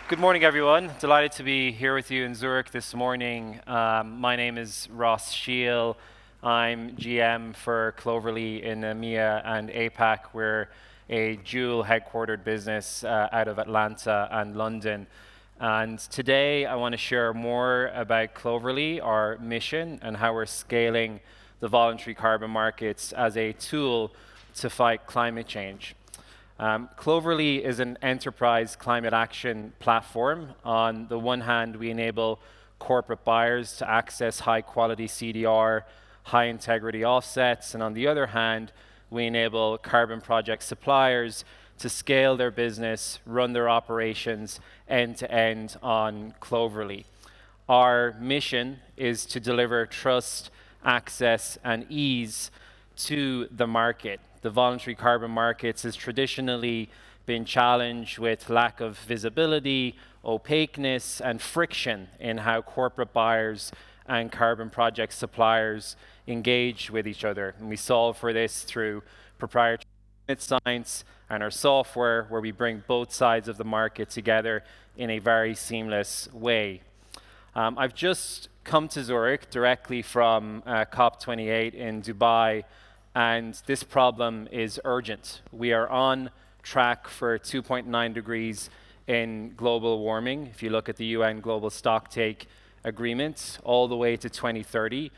Good morning, everyone. Delighted to be here with you in Zurich this morning. My name is Sheil. I'm GM for Cloverly in EMEA and APAC. We're a dual headquartered business out of Atlanta and London. And today I want to share more about Cloverly, our mission, and how we're scaling the voluntary carbon markets as a tool to fight climate change. Cloverly is an enterprise climate action platform. On the one hand, we enable corporate buyers to access high-quality CDR, high-integrity offsets, and on the other hand, we enable carbon project suppliers to scale their business, run their operations end-to-end on Cloverly. Our mission is to deliver trust, access, and ease to the market. The voluntary carbon markets has traditionally been challenged with lack of visibility, opaqueness, and friction in how corporate buyers and carbon project suppliers engage with each other. And we solve for this through proprietary science and our software, where we bring both sides of the market together in a very seamless way. I've just come to Zurich directly from COP28 in Dubai, and this problem is urgent. We are on track for 2.9 degrees in global warming. If you look at the UN Global Stocktake Agreement, all the way to 2030,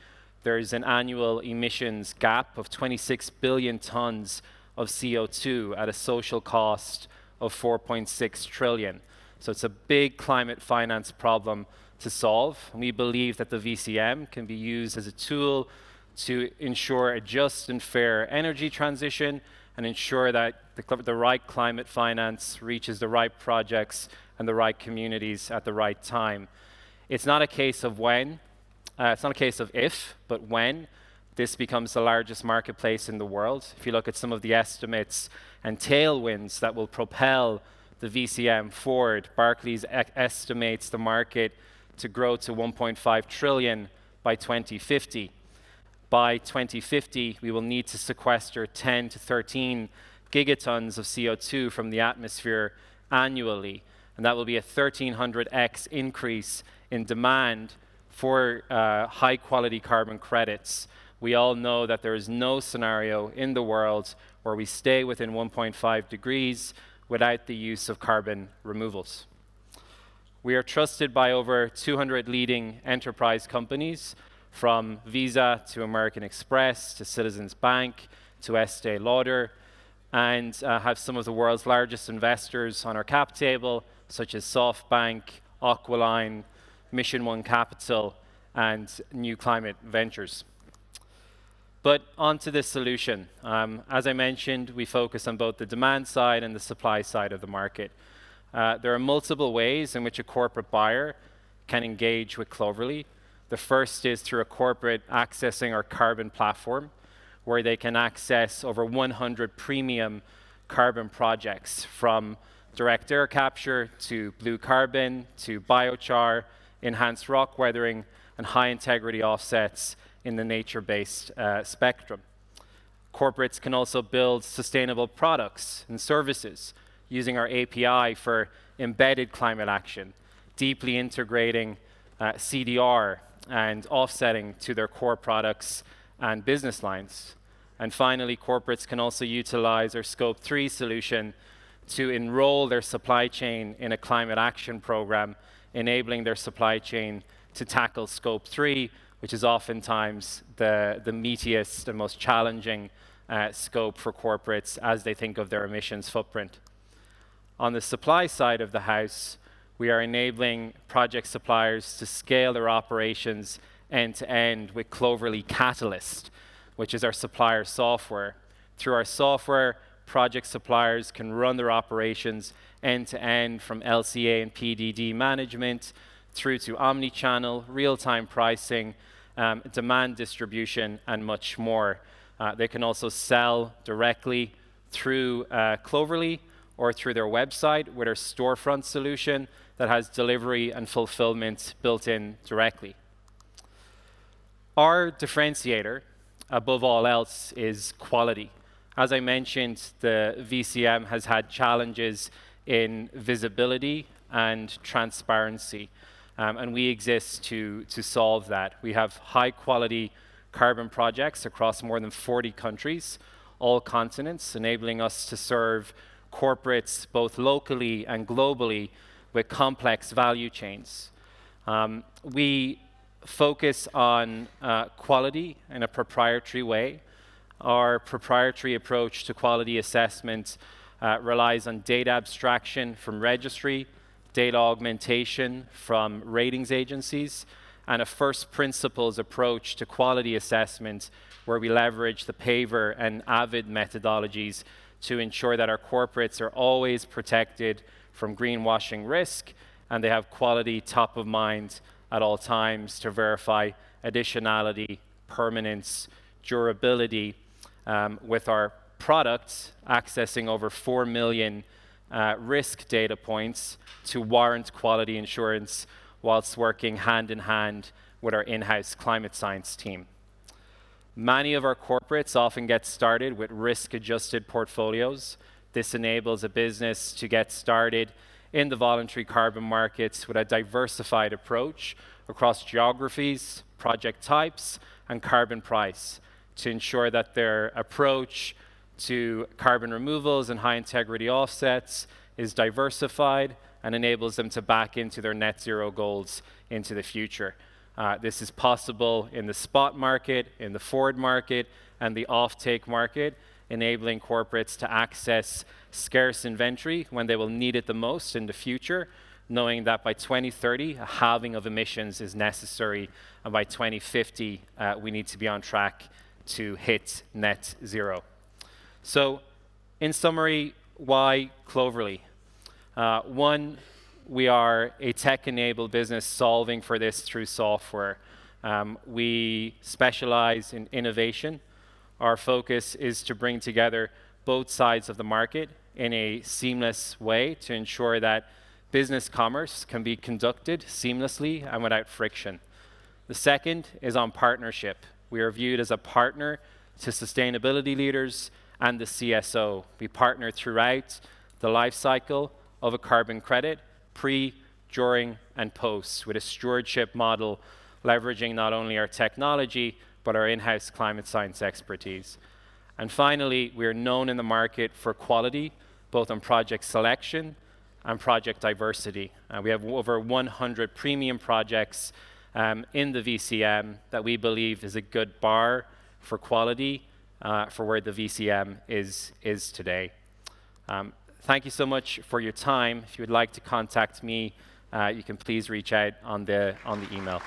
there's an annual emissions gap of 26 billion tons of CO2 at a social cost of 4.6 trillion. So it's a big climate finance problem to solve. And we believe that the VCM can be used as a tool to ensure a just and fair energy transition and ensure that the right climate finance reaches the right projects and the right communities at the right time. It's not a case of when, it's not a case of if, but when this becomes the largest marketplace in the world. If you look at some of the estimates and tailwinds that will propel the VCM forward, Barclays estimates the market to grow to 1.5 trillion by 2050. By 2050, we will need to sequester 10 to 13 gigatons of CO2 from the atmosphere annually, and that will be a 1,300x increase in demand for high-quality carbon credits. We all know that there is no scenario in the world where we stay within 1.5 degrees without the use of carbon removals. We are trusted by over 200 leading enterprise companies, from Visa to American Express to Citizens Bank to Estee Lauder, and have some of the world's largest investors on our cap table, such as SoftBank, Aqualine, Mission One Capital, and New Climate Ventures. But onto this solution. As I mentioned, we focus on both the demand side and the supply side of the market. There are multiple ways in which a corporate buyer can engage with Cloverly. The first is through a corporate accessing our carbon platform, where they can access over 100 premium carbon projects, from direct air capture to blue carbon to biochar, enhanced rock weathering, and high integrity offsets in the nature-based spectrum. Corporates can also build sustainable products and services using our API for embedded climate action, deeply integrating CDR and offsetting to their core products and business lines. And finally, corporates can also utilize our Scope 3 solution to enroll their supply chain in a climate action program, enabling their supply chain to tackle Scope 3, which is oftentimes the meatiest and most challenging scope for corporates as they think of their emissions footprint. On the supply side of the house, we are enabling project suppliers to scale their operations end-to-end with Cloverly Catalyst, which is our supplier software. Through our software, project suppliers can run their operations end-to-end, from LCA and PDD management through to omni-channel, real-time pricing, demand distribution, and much more. They can also sell directly through Cloverly or through their website with our storefront solution that has delivery and fulfillment built in directly. Our differentiator, above all else, is quality. As I mentioned, the VCM has had challenges in visibility and transparency. And we exist to solve that. We have high quality carbon projects across more than 40 countries, all continents, enabling us to serve corporates both locally and globally with complex value chains. We focus on quality in a proprietary way. Our proprietary approach to quality assessment relies on data abstraction from registry, data augmentation from ratings agencies, and a first principles approach to quality assessment where we leverage the PAVR and AVID methodologies to ensure that our corporates are always protected from greenwashing risk and they have quality top of mind at all times to verify additionality, permanence, durability, with our products accessing over 4 million risk data points to warrant quality insurance whilst working hand in hand with our in-house climate science team. Many of our corporates often get started with risk-adjusted portfolios. This enables a business to get started in the voluntary carbon markets with a diversified approach across geographies, project types, and carbon price to ensure that their approach to carbon removals and high integrity offsets is diversified and enables them to back into their net zero goals into the future. This is possible in the spot market, in the forward market, and the offtake market, enabling corporates to access scarce inventory when they will need it the most in the future, knowing that by 2030, a halving of emissions is necessary, and by 2050, we need to be on track to hit net zero. So, in summary, why Cloverly? One, we are a tech-enabled business solving for this through software. We specialize in innovation. Our focus is to bring together both sides of the market in a seamless way to ensure that business commerce can be conducted seamlessly and without friction. The second is on partnership. We are viewed as a partner to sustainability leaders and the CSO. We partner throughout the life cycle of a carbon credit, pre, during, and post, with a stewardship model leveraging not only our technology, but our in-house climate science expertise. And finally, we are known in the market for quality, both on project selection and project diversity. We have over 100 premium projects in the VCM that we believe is a good bar for quality for where the VCM is today. Thank you so much for your time. If you would like to contact me, you can please reach out on the email.